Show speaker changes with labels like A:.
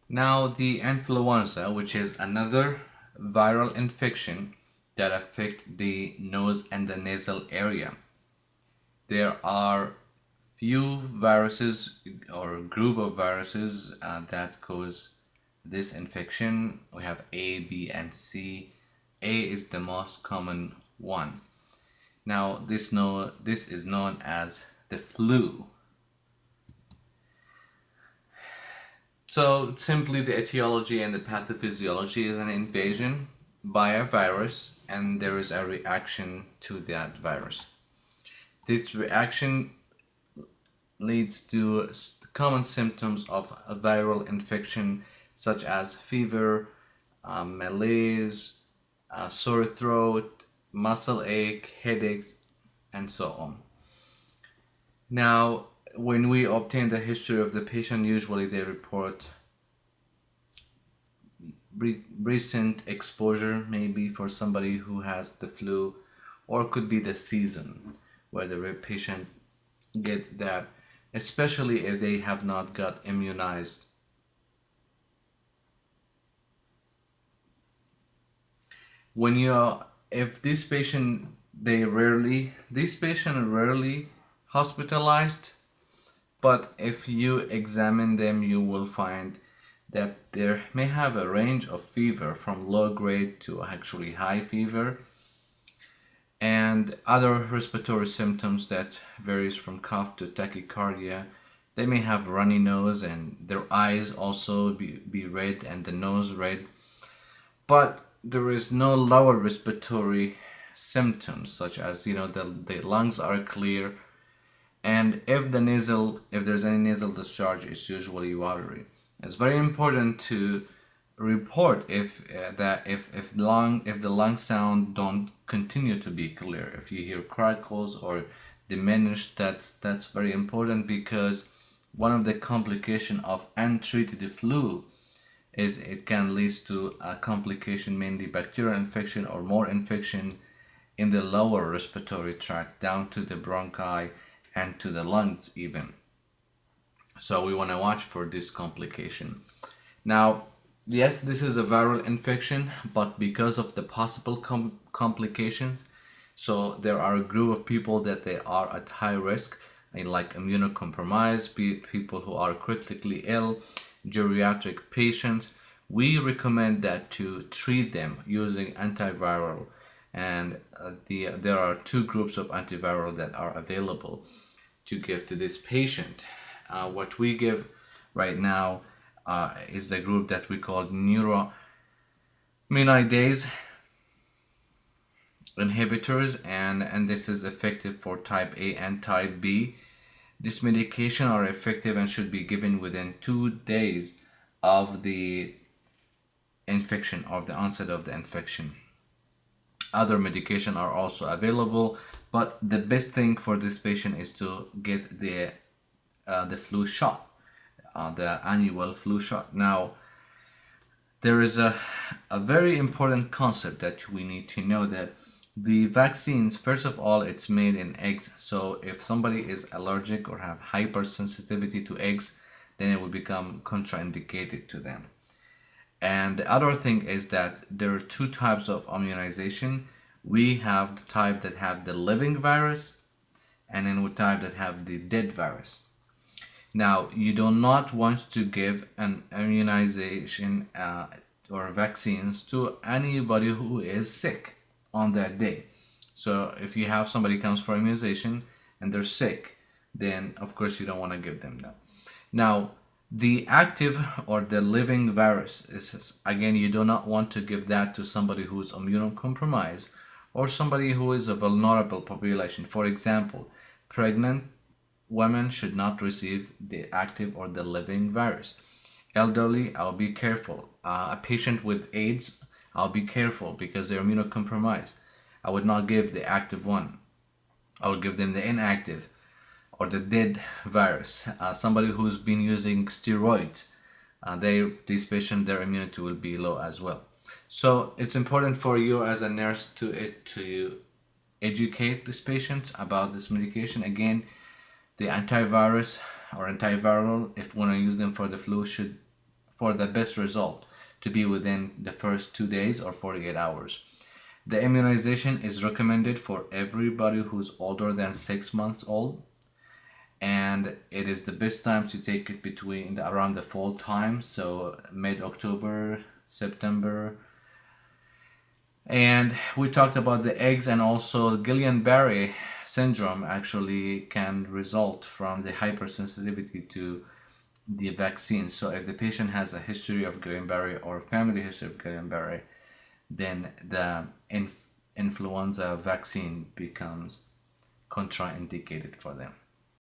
A: Now, the influenza, which is another viral infection that affect the nose and the nasal area. There are few viruses or group of viruses that cause this infection. We have A, B, and C. A is the most common one. Now, this is known as the flu. So, simply the etiology and the pathophysiology is an invasion by a virus, and there is a reaction to that virus. This reaction leads to common symptoms of a viral infection, such as fever, malaise, sore throat, muscle ache, headaches, and so on. Now, when we obtain the history of the patient, usually they report recent exposure, maybe for somebody who has the flu, or could be the season where the patient gets that, especially if they have not got immunized. When you, if this patient, this patient rarely hospitalized, but if you examine them, you will find that they may have a range of fever from low grade to actually high fever, and other respiratory symptoms that varies from cough to tachycardia. They may have runny nose and their eyes also be red and the nose red, but there is no lower respiratory symptoms such as the lungs are clear, and if there's any nasal discharge, it's usually watery. It's very important to report if the lung sound don't continue to be clear. If you hear crackles or diminished, that's very important, because one of the complication of untreated flu is it can lead to a complication, mainly bacterial infection or more infection in the lower respiratory tract down to the bronchi and to the lungs even. So we want to watch for this complication. Now, yes, this is a viral infection, but because of the possible complications, so there are a group of people that they are at high risk, like immunocompromised, people who are critically ill, geriatric patients. We recommend that to treat them using antiviral, and there are two groups of antiviral that are available to give to this patient. What we give right now is the group that we call neuraminidase inhibitors, and this is effective for type A and type B. This medication are effective and should be given within 2 days of the infection, of the onset of the infection. Other medication are also available, but the best thing for this patient is to get the flu shot, the annual flu shot. Now, there is a very important concept that we need to know, that the vaccines, first of all, it's made in eggs. So if somebody is allergic or have hypersensitivity to eggs, then it will become contraindicated to them. And the other thing is that there are two types of immunization. We have the type that have the living virus, and then we type that have the dead virus. Now, you do not want to give an immunization or vaccines to anybody who is sick on that day. So if you have somebody comes for immunization and they're sick, then of course you don't want to give them that. Now, the active or the living virus is, again, you do not want to give that to somebody who is immunocompromised or somebody who is a vulnerable population. For example, pregnant women should not receive the active or the living virus. Elderly, I'll be careful. A patient with AIDS, I'll be careful because they're immunocompromised. I would not give the active one. I would give them the inactive or the dead virus. Somebody who's been using steroids, this patient, their immunity will be low as well. So it's important for you as a nurse to educate this patient about this medication. Again, the antivirus or antiviral, if we want to use them for the flu, should for the best result to be within the first 2 days or 48 hours. The immunization is recommended for everybody who's older than 6 months old, and it is the best time to take it around the fall time, so mid-October, September. And we talked about the eggs, and also Guillain-Barré syndrome actually can result from the hypersensitivity to the vaccine. So if the patient has a history of Guillain-Barré or family history of Guillain-Barré, then the influenza vaccine becomes contraindicated for them.